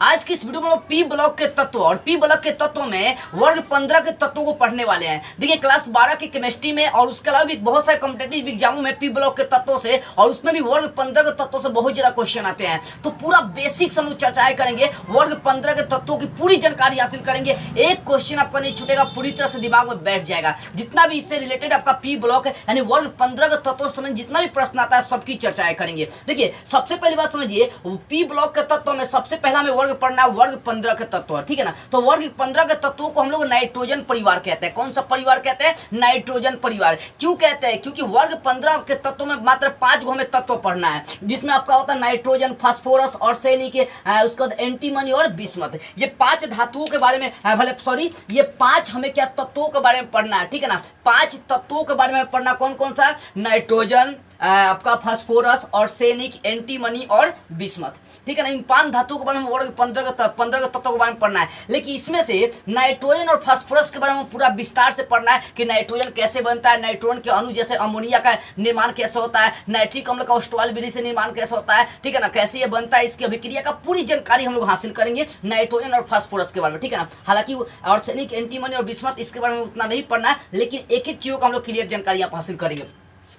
आज की इस वीडियो में हम पी ब्लॉक के तत्व और पी ब्लॉक के तत्वों में वर्ग 15 के तत्वों को पढ़ने वाले हैं। देखिए क्लास 12 की केमिस्ट्री में और उसके अलावा भी बहुत सारे कॉम्पिटेटिव एग्जामों में पी ब्लॉक के तत्वों से और उसमें भी वर्ग 15 के तत्वों से बहुत ज्यादा क्वेश्चन आते हैं। तो पूरा बेसिक्स हम लोग चर्चाएं करेंगे, वर्ग 15 के तत्वों की पूरी जानकारी हासिल करेंगे। एक क्वेश्चन आपका नहीं छूटेगा, पूरी तरह से दिमाग में बैठ जाएगा। जितना भी इससे रिलेटेड आपका पी ब्लॉक यानी वर्ग 15 के तत्वों से जितना भी प्रश्न आता है सबकी चर्चाएं करेंगे। देखिए सबसे पहली बात समझिए, पी ब्लॉक के तत्वों में सबसे पहला हमें वर्ग पढ़ना है वर्ग 15 के तत्व, ठीक है ना। तो वर्ग 15 के तत्वों को हम लोग नाइट्रोजन परिवार कहते हैं। कौन सा परिवार कहते हैं? नाइट्रोजन परिवार। क्यों कहते हैं? क्योंकि वर्ग 15 के तत्वों में मात्र 5 गो हमें तत्व पढ़ना है, जिसमें आपका होता है नाइट्रोजन, फास्फोरस, आर्सेनिक, उसके बाद एंटीमनी और बिस्मथ। ये 5 धातुओं के बारे में ये 5 हमें क्या तत्वों के बारे में पढ़ना है, ठीक है ना। 5 तत्वों के बारे में पढ़ना, कौन कौन सा? नाइट्रोजन, आपका फास्फोरस, आर्सेनिक, एंटीमनी और बिस्मथ, ठीक है ना। इन 5 धातुओं के बारे में वर्ग 15 के तत्वों के बारे में पढ़ना है। लेकिन इसमें से नाइट्रोजन और फास्फोरस के बारे में पूरा विस्तार से पढ़ना है कि नाइट्रोजन कैसे बनता है, नाइट्रोजन के अणु जैसे अमोनिया का निर्माण कैसे होता है, नाइट्रिक अम्ल का ओस्टवाल विधि से निर्माण कैसे होता है, ठीक है ना, कैसे ये बनता है, इसकी अभिक्रिया का पूरी जानकारी हम लोग हासिल करेंगे नाइट्रोजन और फास्फोरस के बारे में, ठीक है ना। हालांकि आर्सेनिक, एंटीमनी और बिस्मथ इसके बारे में उतना नहीं पढ़ना है, लेकिन एक एक चीजों का हम लोग क्लियर जानकारी आप हासिल करेंगे।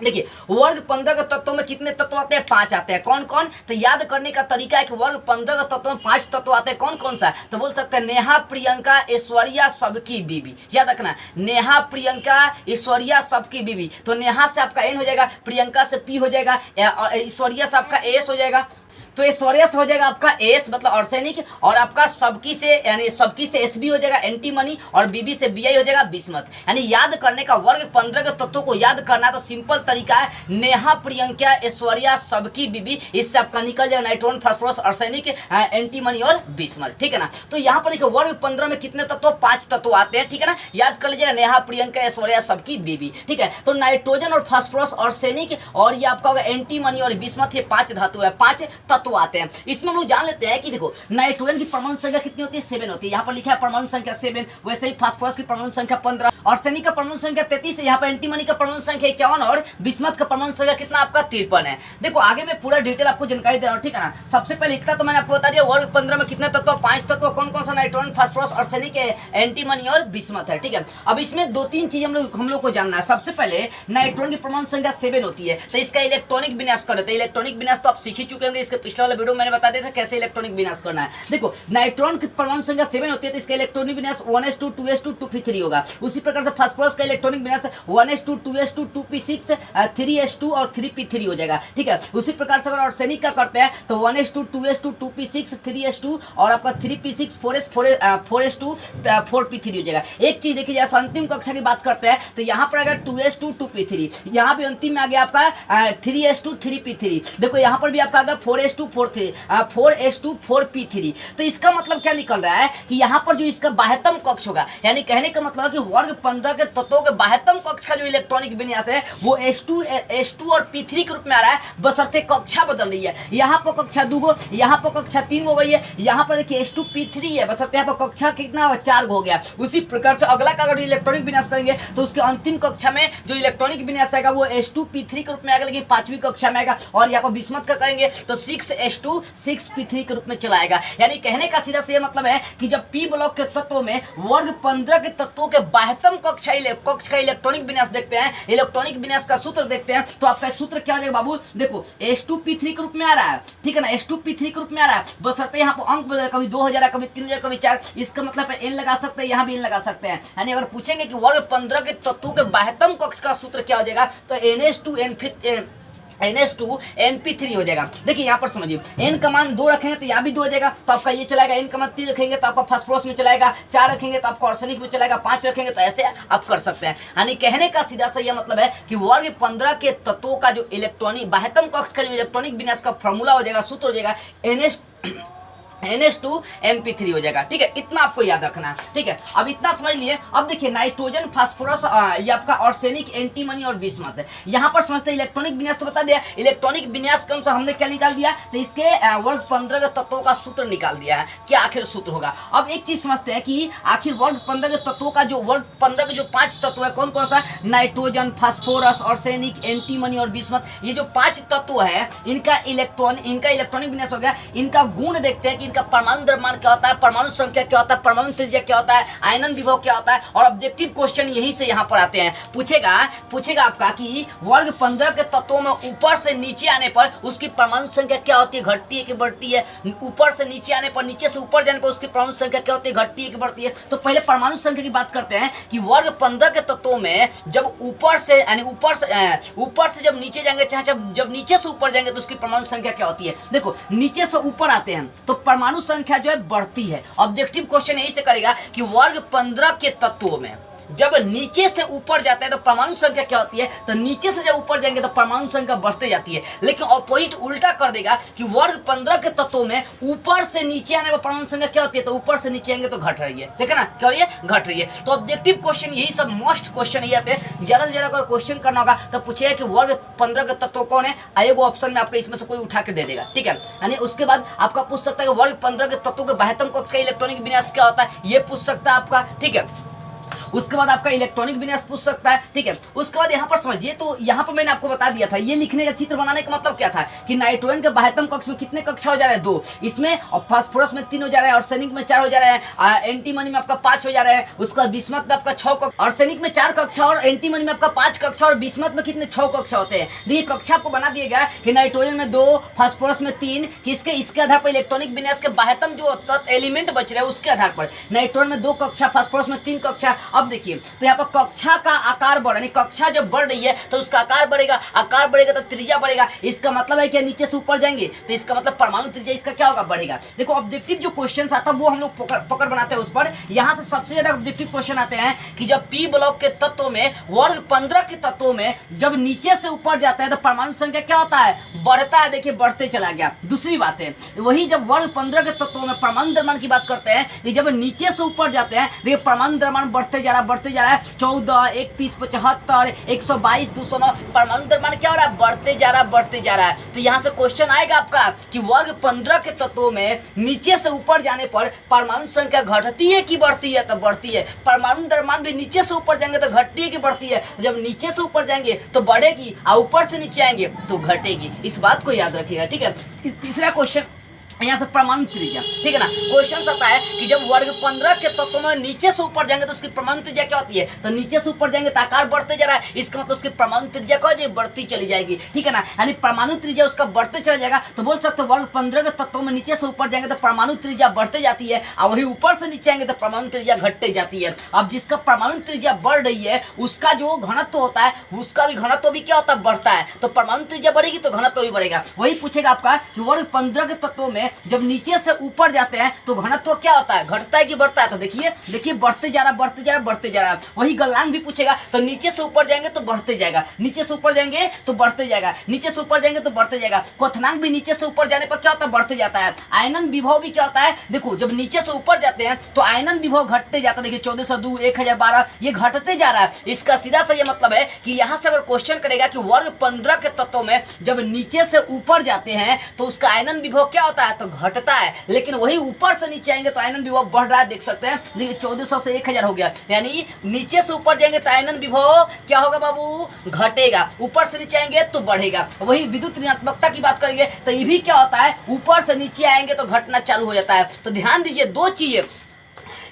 देखिए वर्ग 15 के तत्वों में कितने तत्व आते हैं? 5 आते हैं। कौन कौन? तो याद करने का तरीका है कि वर्ग 15 के तत्वों में 5 तत्व आते हैं। कौन कौन सा? तो बोल सकते हैं नेहा, प्रियंका, ऐश्वर्या, सबकी बीवी। याद रखना, नेहा, प्रियंका, ऐश्वर्या, सबकी बीवी। तो नेहा से आपका एन हो जाएगा, प्रियंका से पी हो जाएगा, ऐश्वर्या से आपका एस हो जाएगा, तो ऐश्वर्या से हो जाएगा आपका एस मतलब आर्सेनिक, और आपका सबकी से यानी सबकी से एस बी हो जाएगा एंटीमनी, और बीबी से बी आई हो जाएगा बिस्मथ। यानी याद करने का वर्ग 15 के तत्वों को याद करना तो सिंपल तरीका है, नेहा, प्रियंका, ऐश्वर्या, सबकी बीबी, इससे आपका निकल जाएगा नाइट्रोजन, फास्फोरस, आर्सेनिक, एंटीमनी और बिस्मथ, ठीक है ना। तो यहाँ पर देखिए वर्ग 15 में कितने तत्व? 5 तत्व आते हैं, ठीक है ना। याद कर लीजिएगा नेहा, प्रियंका, ऐश्वर्या, सबकी बीबी, ठीक है। तो नाइट्रोजन और फास्फोरस, आर्सेनिक और ये आपका होगा एंटीमनी और बिस्मथ, ये 5 धातु है, 5 तत्व आते हैं। इसमें हम लोग जान लेते हैं कि देखो नाइट्रोजन की परमाणु संख्या कितनी होती है? 7 होती है। यहाँ पर लिखा है परमाणु संख्या 7। वैसे ही फास्फोरस की परमाणु संख्या 15, आर्सेनिक का परमाणु संख्या 33 है, यहाँ पर एंटीमनी का परमाणु संख्या 51 और बिस्मथ का परमाणु संख्या कितना आपका? 53 है। देखो आगे मैं पूरा डिटेल आपको जानकारी दे रहा हूँ, ठीक है ना। सबसे पहले इतना तो मैंने आपको बता दिया वर्ग 15 में कितने तत्व? 5 तत्व। कौन कौन सा? नाइट्रोजन, फास्फोरस, आर्सेनिक, एंटीमनी और बिस्मथ है, ठीक है। अब इसमें 2-3 चीज हम लोग को जानना है। सबसे पहले नाइट्रोजन की परमाणु संख्या 7 होती है, तो इसका इलेक्ट्रॉनिक विन्यास कर देते हैं। इलेक्ट्रॉनिक विन्यास तो आप सीख ही चुके होंगे, इसके पिछले वाले वीडियो मैंने बता दिया था कैसे इलेक्ट्रॉनिक विन्यास करना है। देखो नाइट्रोजन की परमाणु संख्या 7 होती है, तो इसका इलेक्ट्रॉनिक विन्यास 1s2 2s2 2p3 होगा। उसी प्रकार से फास्फोरस का इलेक्ट्रॉनिक विन्यास 1s2 2s2 2p6 3s2 और 3p3 हो जाएगा, ठीक है। उसी प्रकार से अगर आर्सेनिक का करते हैं तो 1s2 2s2 2p6 3s2 और आपका 3p6 4s2 4p3 हो जाएगा। एक चीज देखिए, जैसे अंतिम कक्षा की बात करते हैं तो यहाँ पर अगर 2s2 2p3, यहाँ भी अंतिम में आ गया आपका 3s2 3p3। देखो यहाँ पर भी आपका आ गया 4s2 4s2 4p3। तो इसका मतलब क्या निकल रहा है कि यहाँ पर जो इसका बाह्यतम कक्ष होगा, यानी कहने का मतलब है कि वर्ग 15 के तत्वों के बाह्यतम कक्ष का जो इलेक्ट्रॉनिक विन्यास है वो s2 और p3 के रूप में आ रहा है, बशर्ते कक्षा बदल रही है। यहाँ पर कक्षा 2 गो, यहाँ पर कक्षा 3 हो गई है, यहाँ पर देखिए s2 p3 है, बशर्ते यहाँ पर कक्षा कितना 4 हो गया। उसी प्रकार से अगला का अगर इलेक्ट्रॉनिक विन्यास करेंगे तो उसके अंतिम कक्षा में जो इलेक्ट्रॉनिक विन्यास आएगा वो s2 p3 के रूप में आएगा, लेकिन 5वीं कक्षा में आएगा। और यहाँ पर बिस्मथ का करेंगे तो 6s2 6p3 के रूप में चलाएगा। यानी कहने का सीधा से मतलब है कि जब पी ब्लॉक के तत्वों में वर्ग 15 के तत्वों के बाह्यतम कक्ष का इलेक्ट्रॉनिक विन्यास देखते हैं, इलेक्ट्रॉनिक विन्यास का सूत्र देखते हैं, तो आपका सूत्र क्या हो जाएगा बाबू? देखो s2p3 के रूप में आ रहा है, ठीक है ना, s2p3 के रूप में आ रहा है, बशर्ते यहाँ पर अंक बदल, कभी 2 हो जा रहा है, कभी 3 हो जा रहा है, कभी 4। इसका मतलब है n लगा सकते हैं, यहाँ भी n लगा सकते हैं। यानी अगर पूछेंगे कि वर्ग 15 के तत्वों के बाह्यतम कक्ष का सूत्र क्या हो जाएगा, तो NS2 NP3 हो जाएगा। देखिए यहाँ पर समझिए, n का मान 2 रखेंगे तो यहाँ भी 2 हो जाएगा, तो आपका ये चलाएगा। n का मान 3 रखेंगे तो आपका फास्फोरस में चलाएगा, 4 रखेंगे तो आपका आर्सेनिक में चलाएगा, 5 रखेंगे तो ऐसे आप कर सकते हैं। यानी कहने का सीधा सा यह मतलब है कि वर्ग 15 के तत्वों का जो इलेक्ट्रॉनिक बाह्यतम कक्ष का जो इलेक्ट्रॉनिक विन्यास का फॉर्मूला हो जाएगा, सूत्र हो जाएगा NS2 NP3 हो जाएगा, ठीक है। इतना आपको याद रखना है, ठीक है। अब इतना समझ लिए। अब देखिए नाइट्रोजन, फास्फोरस, ये आपका आर्सेनिक, एंटीमनी और बिस्मथ है। यहाँ पर समझते हैं इलेक्ट्रॉनिक विन्यास तो बता दिया, इलेक्ट्रॉनिक विन्यास कौन सा हमने क्या निकाल दिया, तो इसके वर्ग 15 के तत्वों का सूत्र निकाल दिया है। क्या आखिर सूत्र होगा? अब एक चीज समझते हैं कि आखिर वर्ग 15 के तत्वों का जो वर्ग 15 के जो 5 तत्व है कौन कौन सा? नाइट्रोजन, फास्फोरस, आर्सेनिक, एंटीमनी और बिस्मथ। ये जो 5 तत्व है इनका इलेक्ट्रॉनिक विन्यास हो गया। इनका गुण देखते हैं कि इनका परमाणु द्रव्यमान क्या होता है, परमाणु संख्या क्या होता है, परमाणु त्रिज्या क्या होता है, आयनन विभव क्या होता है, और ऑब्जेक्टिव क्वेश्चन यहीं से यहाँ पर आते हैं। पूछेगा आपका कि वर्ग 15 के तत्वों में ऊपर से नीचे आने पर उसकी परमाणु संख्या क्या होती है, घटती है कि बढ़ती है। ऊपर से नीचे आने पर, नीचे से ऊपर जाने पर उसकी परमाणु संख्या क्या होती है, घटती है कि बढ़ती है। तो पहले परमाणु संख्या की बात करते हैं कि वर्ग 15 के तत्वों में जब ऊपर से जब नीचे जाएंगे, चाहे जब नीचे से ऊपर जाएंगे तो उसकी परमाणु संख्या क्या होती है। देखो नीचे से ऊपर आते हैं तो परमाणु संख्या जो है बढ़ती है। ऑब्जेक्टिव क्वेश्चन यही से करेगा कि वर्ग 15 के तत्वों में जब नीचे से ऊपर जाता है तो परमाणु संख्या क्या होती है, तो नीचे से जब ऊपर जाएंगे तो परमाणु संख्या बढ़ते जाती है। लेकिन ऑपोजिट उल्टा कर देगा कि वर्ग 15 के तत्वों में ऊपर से नीचे आने पर परमाणु संख्या क्या होती है, तो ऊपर से नीचे आएंगे तो घट रही है। देखा ना, क्या हो रही है, घट रही है। तो ऑब्जेक्टिव क्वेश्चन यही सब मोस्ट क्वेश्चन यही आते हैं। ज्यादा से ज्यादा अगर क्वेश्चन करना होगा तो पूछिए कि वर्ग 15 के तत्व कौन है, आएगा ऑप्शन में आपको इसमें से कोई उठा के दे देगा। ठीक है, यानी उसके बाद आपका पूछ सकता है कि वर्ग 15 के तत्वों के बाह्यतम कक्ष का इलेक्ट्रॉनिक विन्यास क्या होता है, ये पूछ सकता है आपका। ठीक है, उसके बाद आपका इलेक्ट्रॉनिक विन्यास पूछ सकता है। ठीक है, उसके बाद यहाँ पर समझिए, तो यहाँ पर मैंने आपको बता दिया था, ये लिखने का चित्र बनाने का मतलब क्या था कि नाइट्रोजन के बाह्यतम कक्ष में कितने कक्षा हो जा रहे हैं, 2। इसमें और फास्फोरस में 3 हो जा रहे हैं, आर्सेनिक में 4 हो जा रहे हैं, एंटीमनी में आपका 5 हो जा रहे हैं, उसके बाद बिस्मथ में आपका 6 कक्षा, आर्सेनिक में 4 कक्षा और एंटीमनी में आपका 5 कक्षा और बिस्मथ में कितने 6 कक्षा होते हैं। देखिए कक्षा आपको बना दिया गया कि नाइट्रोजन में 2, फास्फोरस में 3, किसके इसके आधार पर इलेक्ट्रॉनिक विन्यास के बाह्यतम जो एलिमेंट बच रहे हैं उसके आधार पर नाइट्रोजन में 2 कक्षा, फास्फोरस में 3 कक्षा। अब देखिए तो यहाँ पर कक्षा का आकार बढ़, यानी कक्षा जब बढ़ रही है तो उसका आकार बढ़ेगा, आकार बढ़ेगा तो त्रिज्या बढ़ेगा। इसका मतलब है कि नीचे से ऊपर जाएंगे तो इसका मतलब परमाणु त्रिज्या इसका क्या होगा, बढ़ेगा। देखो ऑब्जेक्टिव जो क्वेश्चन आता है वो हम लोग पकड़ बनाते हैं उस पर। यहाँ से सबसे ज्यादा ऑब्जेक्टिव क्वेश्चन आते हैं कि जब पी ब्लॉक के तत्वों में वर्ग 15 के तत्वों में जब नीचे से ऊपर जाता है तो परमाणु संख्या क्या होता है, बढ़ता है। देखिए बढ़ते चला गया। दूसरी बात है वही जब वर्ग 15 के तत्वों में परमाणु द्रव्यमान की बात करते हैं कि जब नीचे से ऊपर जाते हैं देखिए परमाणु द्रव्यमान बढ़ते जा रहा है 14, 31, 75, 122, 209 परमाणु द्रव्यमान क्या हो रहा है, बढ़ते जा रहा है। तो यहाँ से क्वेश्चन आएगा आपका कि वर्ग 15 के तत्वों में नीचे से ऊपर जाने पर परमाणु संख्या घटती है कि बढ़ती है, तो बढ़ती है। परमाणु द्रव्यमान भी नीचे से ऊपर जाएंगे तो घटती है कि बढ़ती है, जब नीचे से ऊपर जाएंगे तो बढ़ेगी और ऊपर से नीचे आएंगे तो घटेगी। इस बात को याद रखिएगा। ठीक है, तीसरा क्वेश्चन यहाँ से परमाणु त्रिज्या। ठीक है ना, क्वेश्चन आता है कि जब वर्ग 15 के तत्वों में नीचे से ऊपर जाएंगे तो उसकी परमाणु त्रिज्या क्या होती है, तो नीचे से ऊपर जाएंगे तो आकार बढ़ते जा रहा है, इसका मतलब उसकी परमाणु त्रिज्या क्या हो जाएगी, बढ़ती चली जाएगी। ठीक है ना, यानी परमाणु त्रिज्या उसका बढ़ते चला जाएगा। तो बोल सकते हैं वर्ग 15 के तत्वों में नीचे से ऊपर जाएंगे तो परमाणु त्रिज्या बढ़ते जाती है और वही ऊपर से नीचे आएंगे तो परमाणु त्रिज्या घटते जाती है। अब जिसका परमाणु त्रिज्या बढ़ रही है उसका जो घनत्व होता है उसका भी घनत्व भी क्या होता है, बढ़ता है। तो परमाणु त्रिज्या बढ़ेगी तो घनत्व भी बढ़ेगा। वही पूछेगा आपका कि वर्ग 15 के तत्वों में जब नीचे से ऊपर जाते हैं तो घनत्व क्या होता है, घटता है कि बढ़ता है। तो देखिए बढ़ते जा रहा है। वही गलनांक भी पूछेगा तो नीचे से ऊपर जाएंगे तो बढ़ते जाएगा, नीचे से ऊपर जाएंगे तो बढ़ते जाएगा, नीचे से ऊपर जाएंगे तो बढ़ते जाएगा। क्वथनांक भी नीचे से ऊपर जाने पर क्या होता है, बढ़ते जाता है। आयनन विभव भी क्या होता है, देखो जब नीचे से ऊपर जाते हैं तो आयनन विभव घटते जाता है। देखिए 1402, 1012 ये घटते जा रहा है। इसका सीधा सा ये मतलब है कि यहाँ से अगर क्वेश्चन करेगा कि वर्ग 15 के तत्वों में जब नीचे से ऊपर जाते हैं तो उसका आयनन विभव क्या होता है, तो घटता है। लेकिन वही ऊपर से नीचे आएंगे तो आयनन विभव बढ़ रहा है। देख सकते हैं देखिए 1400 से 1000 हो गया, यानी नीचे से ऊपर जाएंगे तो आयनन विभव क्या होगा बाबू, घटेगा। ऊपर से नीचे आएंगे तो बढ़ेगा। वही विद्युत ऋणात्मकता की बात करेंगे तो ये भी क्या होता है, ऊपर से नीचे आएंगे तो घटना चालू हो जाता है। तो ध्यान दीजिए दो चीजें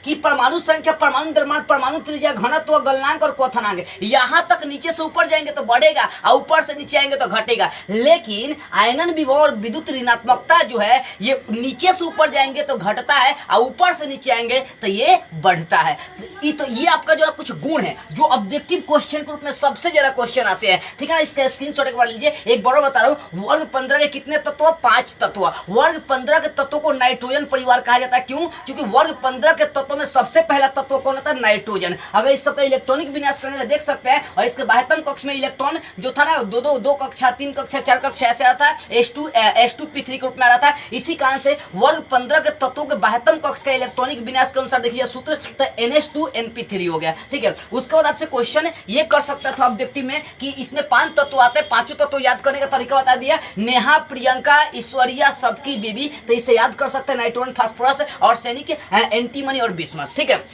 कि परमाणु संख्या, परमाणु द्रव्यमान, परमाणु त्रिज्या, घनत्व, गलनांक और क्वथनांक, यहां तक नीचे से ऊपर जाएंगे तो बढ़ेगा और ऊपर से नीचे आएंगे तो घटेगा। लेकिन आयनन विभव और विद्युत ऋणात्मकता जो है ये नीचे से ऊपर जाएंगे तो घटता है और ऊपर से नीचे आएंगे तो ये बढ़ता है। तो ये आपका जो कुछ गुण है जो ऑब्जेक्टिव क्वेश्चन के रूप में सबसे ज्यादा क्वेश्चन आते हैं। ठीक है ना, इसका स्क्रीनशॉट एक बार लीजिए। एक बार बता रहा हूँ, वर्ग 15 के कितने तत्व, 5 तत्व। वर्ग 15 के तत्वों को नाइट्रोजन परिवार कहा जाता है। क्यों, क्योंकि वर्ग 15 के तत्वों में सबसे पहला तत्व कौन होता है, नाइट्रोजन। अगर इस सबका इलेक्ट्रॉनिक विन्यास करने से देख सकते हैं, और इसके बाह्यतम कक्ष में इलेक्ट्रॉन जो था ना दो कक्षा, 3 कक्षा, 4 कक्षा ऐसे आता है, H2P3 के रूप में आ रहा था। इसी कारण से वर्ग 15 के तत्वों के बाह्यतम कक्ष का इलेक्ट्रॉनिक विन्यास के अनुसार देखिए सूत्र तो NH2NP3 हो गया। ठीक है, उसके बाद आपसे क्वेश्चन ये कर सकता था ऑब्जेक्टिव में कि इसमें 5 तत्व आते हैं, 5 तत्व याद करने का तरीका बता दिया। नेहा, प्रियंका, ईश्वरिया, सबकी बीबी, तो इसे याद कर सकते हैं नाइट्रोजन, फास्फोरस और सैनिक, एंटीमनी और बिस्मथ। ठीक है,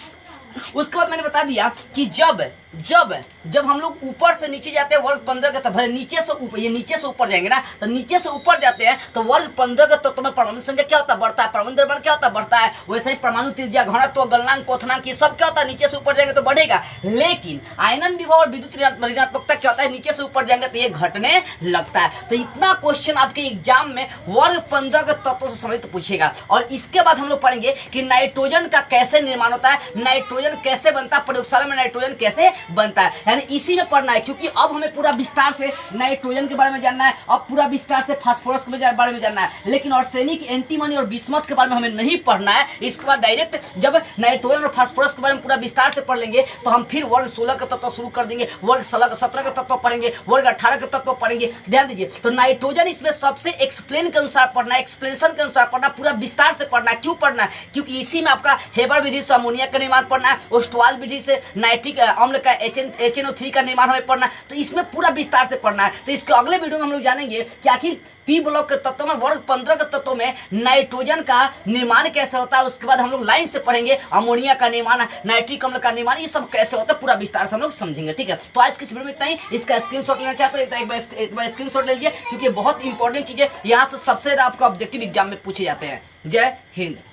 उसके बाद मैंने बता दिया कि जब जब जब हम लोग ऊपर से नीचे जाते हैं वर्ग 15 के तत्व, नीचे से ऊपर, ये नीचे से ऊपर जाएंगे ना, तो नीचे से ऊपर जाते हैं तो वर्ग 15 के तत्व में परमाणु संख्या क्या होता है, बढ़ता है, परमाणु द्रव्यमान क्या होता है, बढ़ता है। वैसे ही परमाणु त्रिज्या, घनत्व, गलनांक, क्वथनांक, ये सब क्या होता है, नीचे से ऊपर जाएंगे तो बढ़ेगा। लेकिन आयनन विभव और विद्युत ऋणात्मकता क्या होता है, नीचे से ऊपर जाएंगे तो ये घटने लगता है। तो इतना क्वेश्चन आपके एग्जाम में वर्ग 15 के तत्वों से संबंधित पूछेगा। और इसके बाद हम लोग पढ़ेंगे कि नाइट्रोजन का कैसे निर्माण होता है, नाइट्रोजन कैसे बनता है, प्रयोगशाला में नाइट्रोजन कैसे बनता है, यानी इसी में पढ़ना है। क्योंकि अब हमें पूरा विस्तार से नाइट्रोजन के बारे में जानना है, अब पूरा विस्तार से फास्फोरस के बारे में जानना है, लेकिन आर्सेनिक, एंटीमनी और बिस्मथ के बारे में हमें नहीं पढ़ना है। इसके बाद डायरेक्ट जब नाइट्रोजन और फास्फोरस के बारे में पूरा विस्तार से पढ़ लेंगे तो हम फिर वर्ग 16 के तत्व शुरू कर देंगे, वर्ग 17 के तत्व पढ़ेंगे, वर्ग 18 के तत्व पढ़ेंगे। ध्यान दीजिए, तो नाइट्रोजन इसमें सबसे एक्सप्लेन के अनुसार पढ़ना है, एक्सप्लेनेशन के अनुसार पढ़ना, पूरा विस्तार से पढ़ना है। क्यों पढ़ना है, क्योंकि इसी में आपका हेबर विधि से अमोनिया का निर्माण पढ़ना है, ओस्टवाल विधि से नाइट्रिक अम्ल का HNO3 का निर्माण हमें पढ़ना है। तो इसमें पूरा विस्तार से पढ़ना है। तो इसके अगले वीडियो में हम लोग जानेंगे कि आखिर पी ब्लॉक के तत्वों में, वर्ग 15 के तत्वों में नाइट्रोजन का निर्माण कैसे होता है। उसके बाद हम लोग लाइन से पढ़ेंगे अमोनिया का निर्माण, नाइट्रिक अम्ल का निर्माण, ये सब कैसे होता है, पूरा विस्तार से हम लोग समझेंगे। ठीक है, तो आज की इस वीडियो में इतना ही। इसका स्क्रीनशॉट लेना चाहते हैं तो एक बार स्क्रीनशॉट ले लीजिए, क्योंकि बहुत इंपॉर्टेंट चीज है, यहाँ से सबसे ज्यादा आपको ऑब्जेक्टिव एग्जाम में पूछे जाते हैं। जय हिंद।